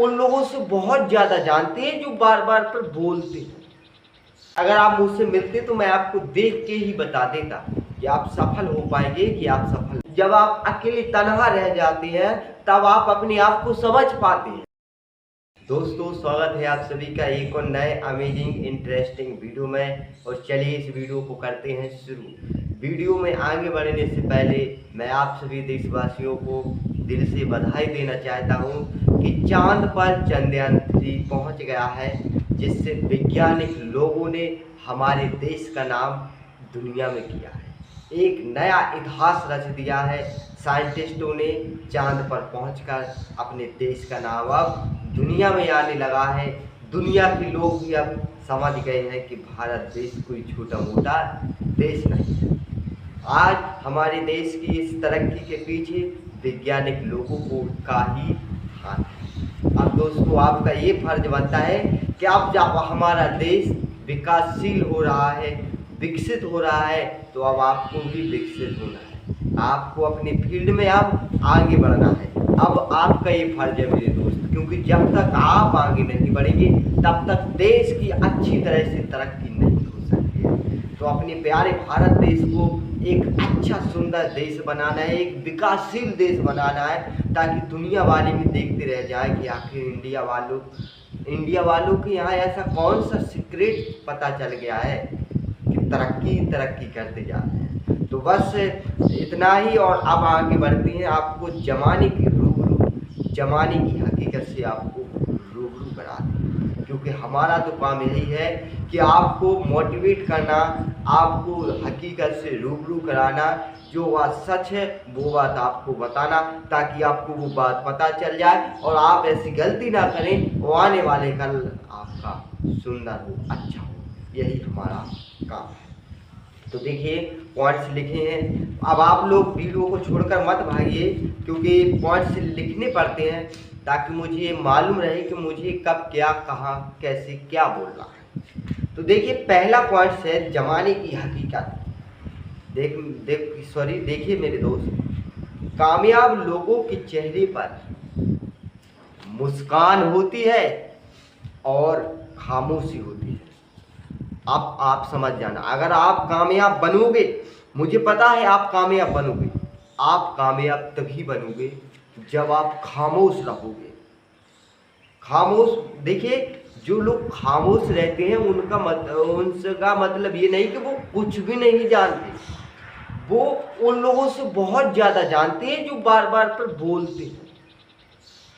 उन लोगों से बहुत ज़्यादा जानते हैं जो बार बार पर बोलते हैं। अगर आप मुझसे मिलते तो मैं आपको देख के ही बता देता कि आप सफल हो पाएंगे कि आप सफल। जब आप अकेले तनहा रह जाते हैं तब आप अपने आप को समझ पाते हैं। दोस्तों, स्वागत है आप सभी का एक और नए अमेजिंग इंटरेस्टिंग वीडियो में। और चलिए इस वीडियो को करते हैं शुरू। वीडियो में आगे बढ़ने से पहले मैं आप सभी देशवासियों को दिल से बधाई देना चाहता हूं कि चांद पर चंद्रयान 3 पहुंच गया है, जिससे वैज्ञानिक लोगों ने हमारे देश का नाम दुनिया में किया है। एक नया इतिहास रच दिया है। साइंटिस्टों ने चांद पर पहुंचकर अपने देश का नाम अब दुनिया में आने लगा है। दुनिया के लोग भी अब समझ गए हैं कि भारत देश कोई छोटा मोटा देश नहीं है। आज हमारे देश की इस तरक्की के पीछे वैज्ञानिक लोगों को का ही हाथ है। अब दोस्तों, आपका ये फर्ज बनता है कि अब जब हमारा देश विकासशील हो रहा है, विकसित हो रहा है, तो अब आपको भी विकसित होना है। आपको अपने फील्ड में अब आगे बढ़ना है। अब आपका ये फर्ज है मेरे दोस्त, क्योंकि जब तक आप आगे नहीं बढ़ेंगे तब तक देश की अच्छी तरह से तरक्की नहीं हो सकती है। तो अपने प्यारे भारत देश को एक अच्छा सुंदर देश बनाना है, एक विकासशील देश बनाना है, ताकि दुनिया वाले भी देखते रह जाए कि आखिर इंडिया वालों के यहाँ ऐसा कौन सा सीक्रेट पता चल गया है कि तरक्की करते जा रहे हैं। तो बस इतना ही। और अब आगे बढ़ते हैं, आपको जमाने की हकीकत से आपको रूबरू कराते हैं, क्योंकि हमारा तो काम यही है कि आपको मोटिवेट करना, आपको हकीकत से रूबरू कराना। जो बात सच है वो बात आपको बताना, ताकि आपको वो बात पता चल जाए और आप ऐसी गलती ना करें और आने वाले कल आपका सुंदर हो, अच्छा हो। यही हमारा काम है। तो देखिए, पॉइंट्स लिखे हैं। अब आप लोग वीडियो को छोड़कर मत भागिए, क्योंकि पॉइंट्स लिखने पड़ते हैं ताकि मुझे मालूम रहे कि मुझे कब क्या कहाँ कैसे क्या बोलना है। तो देखिए, पहला पॉइंट है जमाने की हकीकत। देखिए मेरे दोस्त, कामयाब लोगों के चेहरे पर मुस्कान होती है और खामोशी होती है। अब आप समझ जाना, अगर आप कामयाब बनोगे, मुझे पता है आप कामयाब बनोगे। आप कामयाब तभी बनोगे जब आप खामोश रहोगे। खामोश, देखिए, जो लोग खामोश रहते हैं उनका मतलब ये नहीं कि वो कुछ भी नहीं जानते। वो उन लोगों से बहुत ज़्यादा जानते हैं जो बार बार पर बोलते हैं,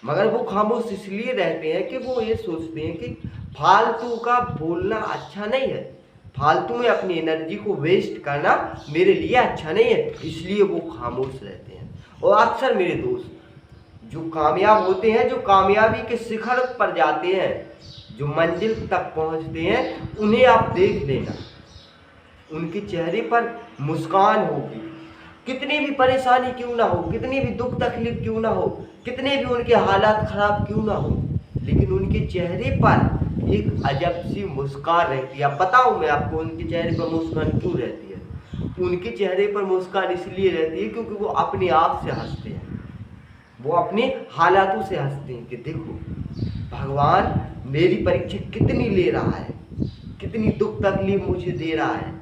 मगर वो खामोश इसलिए रहते हैं कि वो ये सोचते हैं कि फालतू का बोलना अच्छा नहीं है, फालतू में अपनी एनर्जी को वेस्ट करना मेरे लिए अच्छा नहीं है, इसलिए वो खामोश रहते हैं। और अक्सर मेरे दोस्त जो कामयाब होते हैं, जो कामयाबी के शिखर पर जाते हैं, जो मंजिल तक पहुंचते हैं, उन्हें आप देख लेना, उनके चेहरे पर मुस्कान होगी। कितनी भी परेशानी क्यों ना हो, कितनी भी दुख तकलीफ क्यों ना हो, कितने भी उनके हालात खराब क्यों ना हो, लेकिन उनके चेहरे पर एक अजब सी मुस्कान रहती है। अब बताऊं मैं आपको उनके चेहरे पर मुस्कान क्यों रहती है। उनके चेहरे पर मुस्कान इसलिए रहती है क्योंकि वो अपने आप से हंसते हैं, वो अपने हालातों से हंसते हैं कि देखो भगवान मेरी परीक्षा कितनी ले रहा है, कितनी दुख तकलीफ मुझे दे रहा है,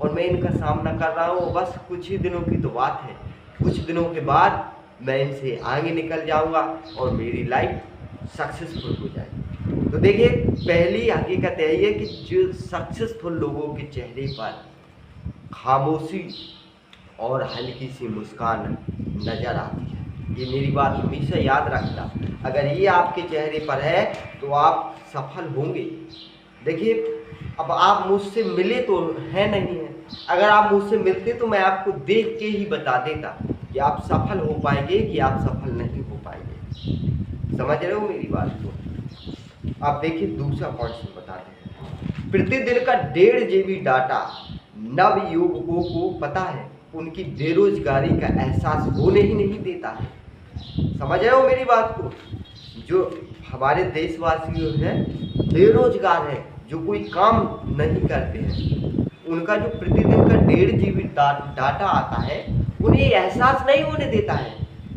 और मैं इनका सामना कर रहा हूँ। बस कुछ ही दिनों की तो बात है, कुछ दिनों के बाद मैं इनसे आगे निकल जाऊंगा और मेरी लाइफ सक्सेसफुल हो जाएगी। तो देखिए, पहली हकीकत यही है कि जो सक्सेसफुल लोगों के चेहरे पर खामोशी और हल्की सी मुस्कान नज़र आती है। ये मेरी बात हमेशा याद रखना, अगर ये आपके चेहरे पर है तो आप सफल होंगे। देखिए, अब आप मुझसे मिले तो है नहीं है, अगर आप मुझसे मिलते तो मैं आपको देख के ही बता देता कि आप सफल हो पाएंगे कि आप सफल नहीं हो पाएंगे। समझ रहे हो मेरी बात को। आप देखिए, दूसरा पॉइंट बताते हैं। प्रतिदिन का 1.5 GB डाटा नव युवकों को पता है, उनकी बेरोजगारी का एहसास होने ही नहीं देता है। समझ रहे हो मेरी बात को। जो हमारे देशवासी हैं बेरोजगार हैं, जो कोई काम नहीं करते हैं, उनका जो प्रतिदिन का 1.5 GB डाटा आता है, उन्हें एहसास नहीं होने देता है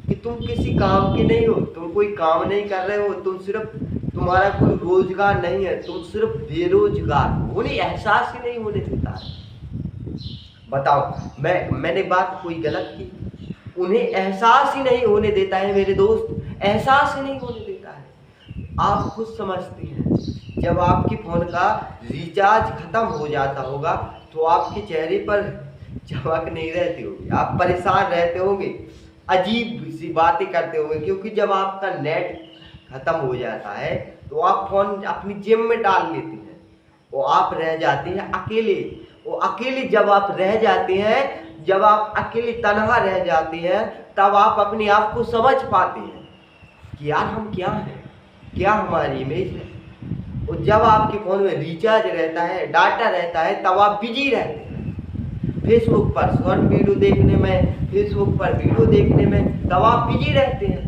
कि तुम किसी काम के नहीं हो, तुम कोई काम नहीं कर रहे हो, तुम सिर्फ, तुम्हारा कोई रोजगार नहीं है, तुम सिर्फ बेरोजगार हो, उन्हें एहसास ही नहीं होने देता है। बताओ, मैंने बात कोई गलत की? उन्हें एहसास ही नहीं होने देता है मेरे दोस्त, एहसास ही नहीं होने देता है। आप खुद समझते हैं, जब आपके फोन का रिचार्ज खत्म हो जाता होगा तो आपके चेहरे पर चमक नहीं रहती होगी, आप परेशान रहते होंगे, अजीब सी बातें करते होंगे, क्योंकि जब आपका नेट खत्म हो जाता है तो आप फोन अपनी जेब में डाल लेते हैं और आप रह जाते हैं अकेले। वो अकेले जब आप रह जाते हैं, जब आप अकेले तन्हा रह जाते हैं, तब आप अपने आप को समझ पाते हैं कि यार हम क्या हैं, क्या हमारी इमेज है। और जब आपके फ़ोन में रिचार्ज रहता है, डाटा रहता है, तब आप बिजी रहते हैं फेसबुक पर शॉर्ट वीडियो देखने में, फेसबुक पर वीडियो देखने में, तब आप बिजी रहते हैं।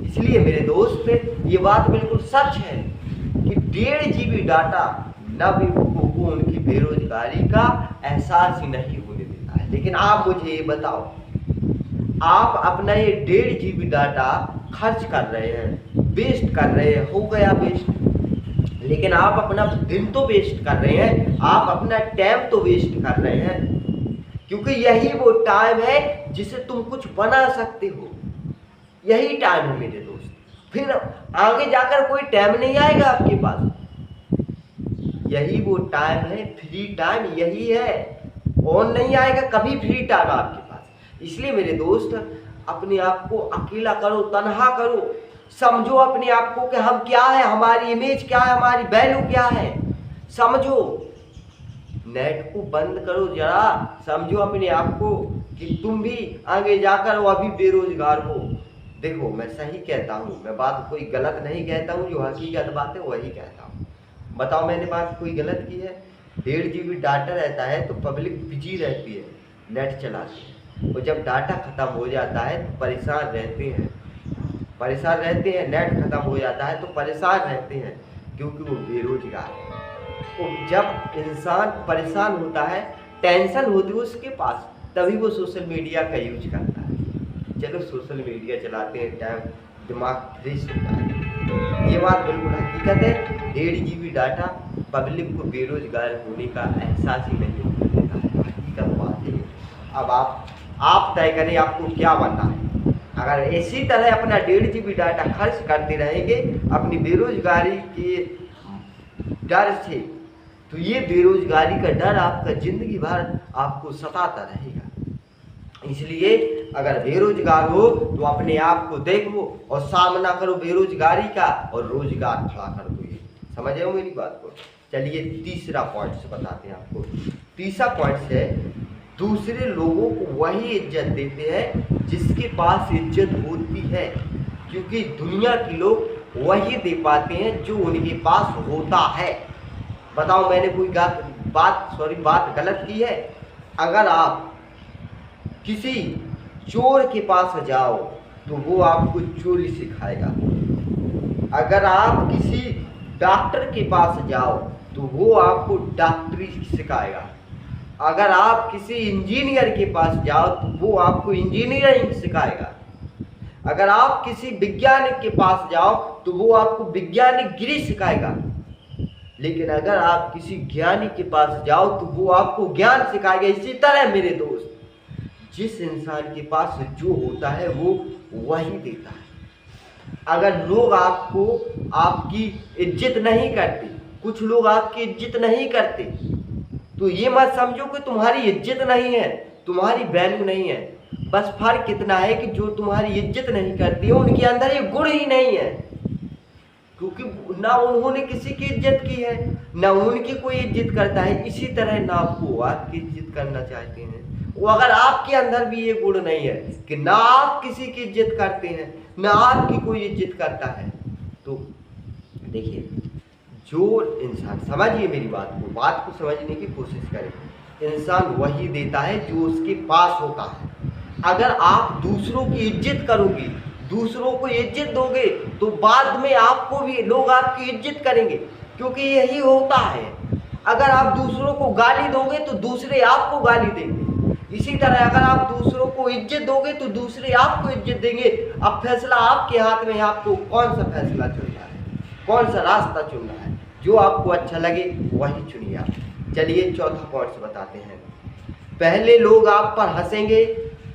इसलिए मेरे दोस्त, ये बात बिल्कुल सच है कि 1.5 GB डाटा नवयुवकों को उनकी बेरोजगारी का एहसास ही नहीं होने देता है। लेकिन आप मुझे ये बताओ, आप अपना ये 1.5 GB डाटा खर्च कर रहे हैं, वेस्ट कर रहे हैं, हो गया वेस्ट, लेकिन आप अपना दिन तो वेस्ट कर रहे हैं, आप अपना टाइम तो वेस्ट कर रहे हैं, क्योंकि यही वो टाइम है जिसे तुम कुछ बना सकते हो। यही टाइम है मेरे दोस्त, फिर आगे जाकर कोई टाइम नहीं आएगा आपके पास। यही वो टाइम है, फ्री टाइम यही है, और नहीं आएगा कभी फ्री टाइम आपके पास। इसलिए मेरे दोस्त, अपने आप को अकेला करो, तन्हा करो, समझो अपने आप को कि हम क्या है, हमारी इमेज क्या है, हमारी वैल्यू क्या है, समझो। नेट को बंद करो जरा, समझो अपने आप को कि तुम भी आगे जाकर वो अभी बेरोजगार हो। देखो, मैं सही कहता हूँ, मैं बात कोई गलत नहीं कहता हूँ, जो हकीकत बात है वही कहता हूँ। बताओ, मैंने बात कोई गलत की है? 1.5 GB डाटा रहता है तो पब्लिक बिजी रहती है, नेट चलाती है, और जब डाटा खत्म हो जाता है तो परेशान रहते हैं, नेट खत्म हो जाता है तो परेशान रहते हैं, क्योंकि वो बेरोजगार है। तो जब इंसान परेशान होता है, टेंशन होती है उसके पास, तभी वो सोशल मीडिया का यूज करता है। चलो सोशल मीडिया चलाते हैं, टाइम दिमाग फ्रेश होता है, ये बात बिल्कुल हकीकत है। 1.5 GB डाटा पब्लिक को बेरोजगार होने का एहसास ही नहीं होता है, हकीकत बात है। अब आप तय करें आपको क्या बनना है। अगर इसी तरह अपना 1.5 GB डाटा खर्च करते रहेंगे अपनी बेरोजगारी के डर से, तो ये बेरोजगारी का डर आपका जिंदगी भर आपको सताता रहेगा। इसलिए अगर बेरोजगार हो तो अपने आप को देखो और सामना करो बेरोजगारी का, और रोजगार खड़ा कर दो। ये समझ रहे हो मेरी बात को? चलिए तीसरा पॉइंट से बताते हैं आपको। तीसरा पॉइंट है, दूसरे लोगों को वही इज्जत देते हैं जिसके पास इज्जत होती है, क्योंकि दुनिया के लोग वही दे पाते हैं जो उनके पास होता है। बताओ, मैंने कोई बात गलत की है? अगर आप किसी चोर के पास जाओ तो वो आपको चोरी सिखाएगा, अगर आप किसी डॉक्टर के पास जाओ तो वो आपको डॉक्टरी सिखाएगा, अगर आप किसी इंजीनियर के पास जाओ तो वो आपको इंजीनियरिंग सिखाएगा, अगर आप किसी वैज्ञानिक के पास जाओ तो वो आपको वैज्ञानिक गिरी सिखाएगा, लेकिन अगर आप किसी ज्ञानी के पास जाओ तो वो आपको ज्ञान सिखाएगा। इसी तरह मेरे दोस्त, जिस इंसान के पास जो होता है वो वही देता है। अगर लोग आपको आपकी इज्जत नहीं करते, कुछ लोग आपकी इज्जत नहीं करते, तो ये मत समझो कि तुम्हारी इज्जत नहीं है, तुम्हारी वैल्यू नहीं है। बस फर्क इतना है कि जो तुम्हारी इज्जत नहीं करती है उनके अंदर ये गुण ही नहीं है, क्योंकि ना उन्होंने किसी की इज्जत की है, ना उनकी कोई इज्जत करता है। इसी तरह ना वो आपकी इज्जत करना चाहते हैं। वो अगर आपके अंदर भी ये गुण नहीं है कि ना आप किसी की इज्जत करते हैं, ना आपकी कोई इज्जत करता है, तो देखिए, जो इंसान, समझिए मेरी बात को समझने की कोशिश करें। इंसान वही देता है जो उसके पास होता है। अगर आप दूसरों की इज्जत करोगे, दूसरों को इज्जत दोगे, तो बाद में आपको भी लोग आपकी इज्जत करेंगे, क्योंकि यही होता है। अगर आप दूसरों को गाली दोगे तो दूसरे आपको गाली देंगे, इसी तरह अगर आप दूसरों को इज्जत दोगे तो दूसरे आपको इज्जत देंगे। अब फैसला आपके हाथ में है, आपको कौन सा फैसला चुनना है, कौन सा रास्ता चुनना है। जो आपको अच्छा लगे वही चुनिए आप। चलिए चौथा पॉइंट बताते हैं। पहले लोग आप पर हंसेंगे,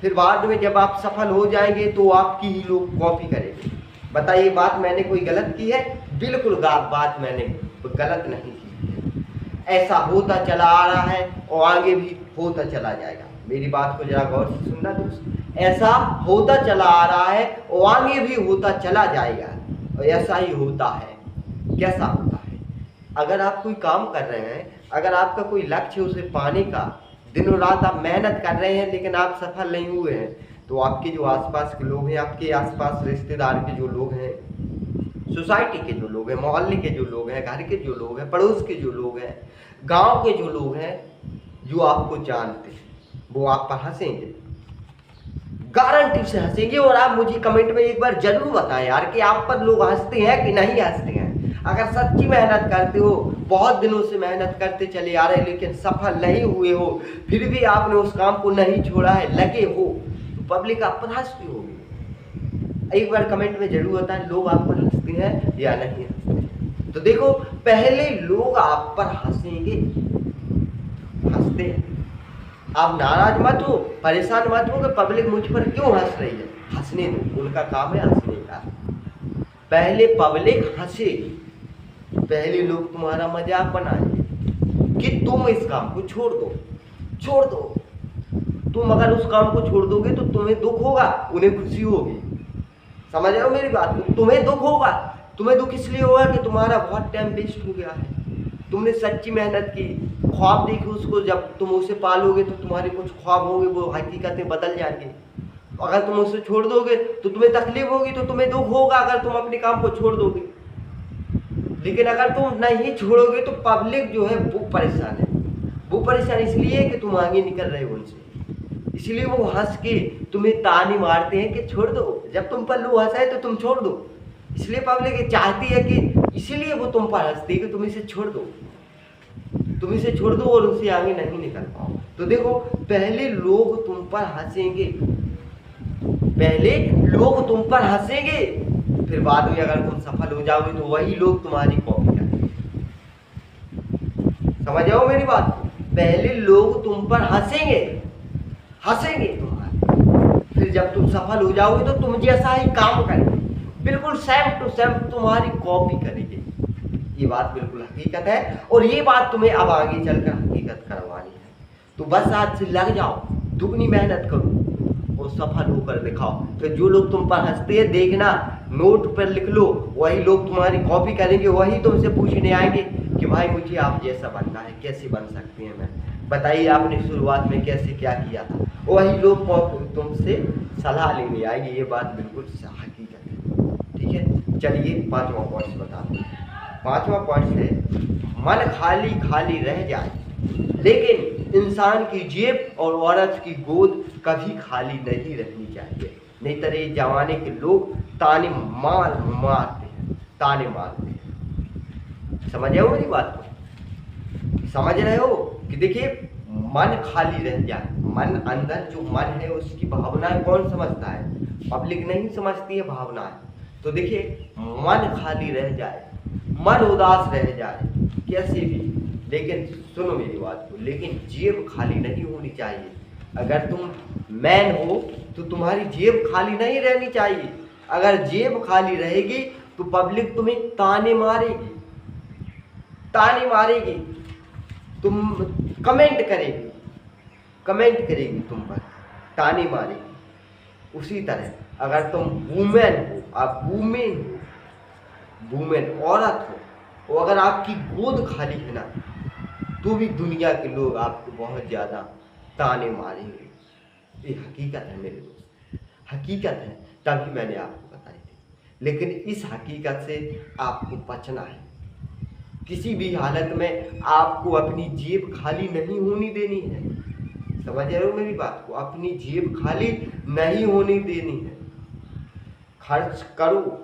फिर बाद में जब आप सफल हो जाएंगे तो आपकी ही लोग कॉपी करेंगे। बताइए बात मैंने कोई गलत की है? बिल्कुल बात मैंने गलत नहीं की है। ऐसा होता चला आ रहा है और आगे भी होता चला जाएगा। मेरी बात को जरा गौर से सुनना दोस्त। ऐसा होता चला आ रहा है और आगे भी होता चला जाएगा और ऐसा ही होता है। कैसा होता है? अगर आप कोई काम कर रहे हैं, अगर आपका कोई लक्ष्य है उसे पाने का, दिनों रात आप मेहनत कर रहे हैं लेकिन आप सफल नहीं हुए हैं, तो आपके जो आसपास के लोग हैं, आपके आसपास रिश्तेदार के जो लोग हैं, सोसाइटी के जो लोग हैं, मोहल्ले के जो लोग हैं, घर के जो लोग हैं, पड़ोस के जो लोग हैं, गांव के जो लोग हैं, जो आपको जानते हैं, वो आप पर हंसेंगे, गारंटी से हंसेंगे। और आप मुझे कमेंट में एक बार जरूर बताएं यार कि आप पर लोग हंसते हैं कि नहीं हंसते हैं। अगर सच्ची मेहनत करते हो, बहुत दिनों से मेहनत करते चले आ रहे लेकिन सफल नहीं हुए हो, फिर भी आपने उस काम को नहीं छोड़ा है, लगे हो, तो पब्लिक आप पर हंसती होगी। एक बार कमेंट में जरूर बताएं लोग आप पर हंसते हैं या नहीं हंसते। तो देखो, पहले लोग आप पर हंसेंगे, हंसते हैं। आप नाराज मत हो, परेशान मत हो कि पब्लिक मुझ पर क्यों हंस रही है। हंसने दो, उनका काम है हंसने का। पहले पब्लिक हंसेगी, पहले लोग तुम्हारा मजाक बनाएंगे कि तुम इस काम को छोड़ दो, छोड़ दो। तुम अगर उस काम को छोड़ दोगे तो तुम्हें दुख होगा, उन्हें खुशी होगी। समझ रहे हो मेरी बात को? तुम्हें दुख होगा। तुम्हें दुख इसलिए होगा कि तुम्हारा बहुत टाइम वेस्ट हो गया है। तुमने सच्ची मेहनत की, ख्वाब देखे उसको, जब तुम उसे पालोगे तो तुम्हारे कुछ ख्वाब होंगे, वो हकीकतें बदल जाएंगे। अगर तुम उसे छोड़ दोगे तो तुम्हें तकलीफ होगी, तो तुम्हें दुख होगा अगर तुम अपने काम को छोड़ दोगे। लेकिन अगर तुम नहीं छोड़ोगे तो पब्लिक जो है वो परेशान है। वो परेशान इसलिए है कि तुम आगे निकल रहे हो उनसे, इसलिए वो हंस के तुम्हें ताने मारते हैं कि छोड़ दो। जब तुम पर लोग हंसाए तो तुम छोड़ दो। इसलिए पब्लिक चाहती है कि, इसीलिए वो तुम पर हंसती है कि तुम इसे छोड़ दो, तुम इसे छोड़ दो और उनसे आगे नहीं निकल पाओ। तो देखो, पहले लोग तुम पर हंसेंगे, पहले लोग तुम पर हंसेंगे, फिर बाद में अगर तुम सफल हो जाओगे तो वही लोग तुम्हारी कॉपी करेंगे। समझ जाओ मेरी बात? पहले लोग तुम पर हंसेंगे, हंसेंगे तुम्हारे, फिर जब तुम सफल हो जाओगे तो तुम जैसा ही काम करेंगे, बिल्कुल सेम टू सेम तुम्हारी कॉपी करेंगे। ये बात बिल्कुल हकीकत है और ये बात तुम्हें अब आगे चलकर हकीकत करवानी है। तो बस आज से लग जाओ, दुगनी मेहनत करो और सफल होकर दिखाओ। तो जो लोग तुम पर हंसते हैं, देखना, नोट पर लिख लो, वही लोग तुम्हारी कॉपी करेंगे, वही तुमसे पूछने आएंगे कि भाई मुझे आप जैसा बनना है, कैसे बन सकते हैं मैं, बताइए आपने शुरुआत में कैसे क्या किया था। वही लोग तुमसे सलाह लेने आएंगे। ये बात बिल्कुल हकीकत है। ठीक है, चलिए पांचवा पॉइंट बताते हैं। पांचवा पॉइंट है, मन खाली खाली रह जाए लेकिन इंसान की जेब और औरत की गोद कभी खाली नहीं रहनी चाहिए, नहीं तो ये जमाने के लोग ताने मारते हैं, ताने मारते हैं। समझ रहे हो मेरी बात को? समझ रहे हो कि देखिए, मन खाली रह जाए, मन, अंदर जो मन है उसकी भावनाएं कौन समझता है? पब्लिक नहीं समझती है भावनाएं। तो देखिए, मन खाली रह जाए, मन उदास रह जाए कैसे भी, लेकिन सुनो मेरी बात को, लेकिन जेब खाली नहीं होनी चाहिए। अगर तुम मैन हो तो तुम्हारी जेब खाली नहीं रहनी चाहिए। अगर जेब खाली रहेगी तो पब्लिक तुम्हें ताने मारेगी, ताने मारेगी, तुम कमेंट करेगी, कमेंट करेगी तुम पर, ताने मारेगी। उसी तरह अगर तुम वुमेन हो, आप वुमेन हो, वुमेन औरत हो, और अगर आपकी गोद खाली है ना, तो भी दुनिया के लोग आपको बहुत ज़्यादा ताने मारेंगे। ये हकीकत है मेरे दोस्त, हकीकत है, तभी मैंने आपको बताई थी। लेकिन इस हकीकत से आपको बचना है। किसी भी हालत में आपको अपनी जेब खाली नहीं होनी देनी है। समझ रहे हो मेरी बात को? अपनी जेब खाली नहीं होनी देनी है। खर्च करो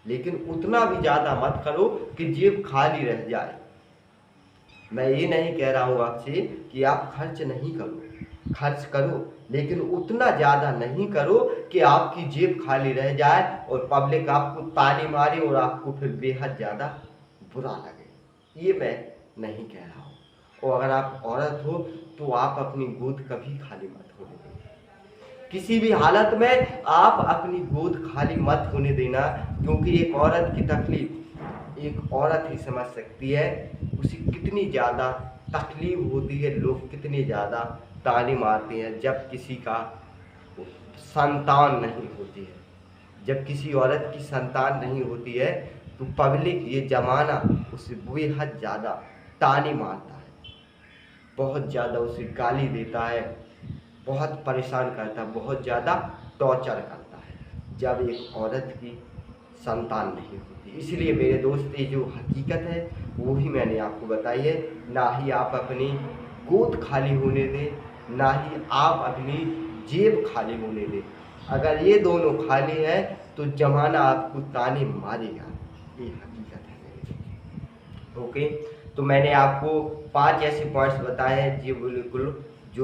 लेकिन उतना भी ज़्यादा मत करो कि जेब खाली रह जाए। मैं ये नहीं कह रहा हूँ आपसे कि आप खर्च नहीं करो, खर्च करो, लेकिन उतना ज़्यादा नहीं करो कि आपकी जेब खाली रह जाए और पब्लिक आपको ताली मारे और आपको फिर बेहद ज़्यादा बुरा लगे। ये मैं नहीं कह रहा हूँ। और अगर आप औरत हो तो आप अपनी गोद कभी खाली मत होने देना, किसी भी हालत में आप अपनी गोद खाली मत होने देना, क्योंकि एक औरत की तकलीफ एक औरत ही समझ सकती है। उसे कितनी ज़्यादा तकलीफ होती है, लोग कितने ज़्यादा ताली मारते हैं जब किसी का संतान नहीं होती है। जब किसी औरत की संतान नहीं होती है तो पब्लिक, ये ज़माना उसे बेहद ज़्यादा ताली मारता है, बहुत ज़्यादा उसे गाली देता है, बहुत परेशान करता है, बहुत ज़्यादा टॉर्चर करता है जब एक औरत की संतान नहीं होती। इसलिए मेरे दोस्त, ये जो हकीकत है वो ही मैंने आपको बताई है। ना ही आप अपनी गोद खाली होने दें, ना ही आप अपनी जेब खाली होने दें। अगर ये दोनों खाली हैं तो ज़माना आपको ताने मारेगा, ये हकीकत है मेरे। ओके, तो मैंने आपको 5 ऐसे पॉइंट्स बताए हैं जो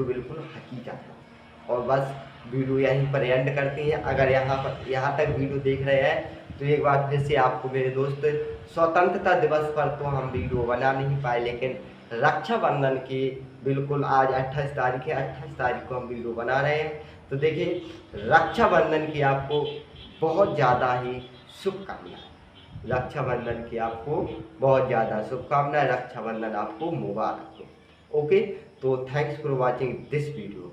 बिल्कुल हकीकत है। और बस वीडियो यहीं पर एंड करते हैं। अगर यहाँ तक वीडियो देख रहे हैं तो एक बार फिर से आपको मेरे दोस्त, स्वतंत्रता दिवस पर तो हम वीडियो बना नहीं पाए, लेकिन रक्षाबंधन की बिल्कुल आज 28 तारीख है, 28 तारीख को हम वीडियो बना रहे हैं। तो देखिए, रक्षाबंधन की आपको बहुत ज़्यादा ही शुभकामनाएं। रक्षाबंधन की आपको बहुत ज़्यादा शुभकामनाएं। रक्षाबंधन आपको मुबारक हो। ओके, तो thanks for watching this video.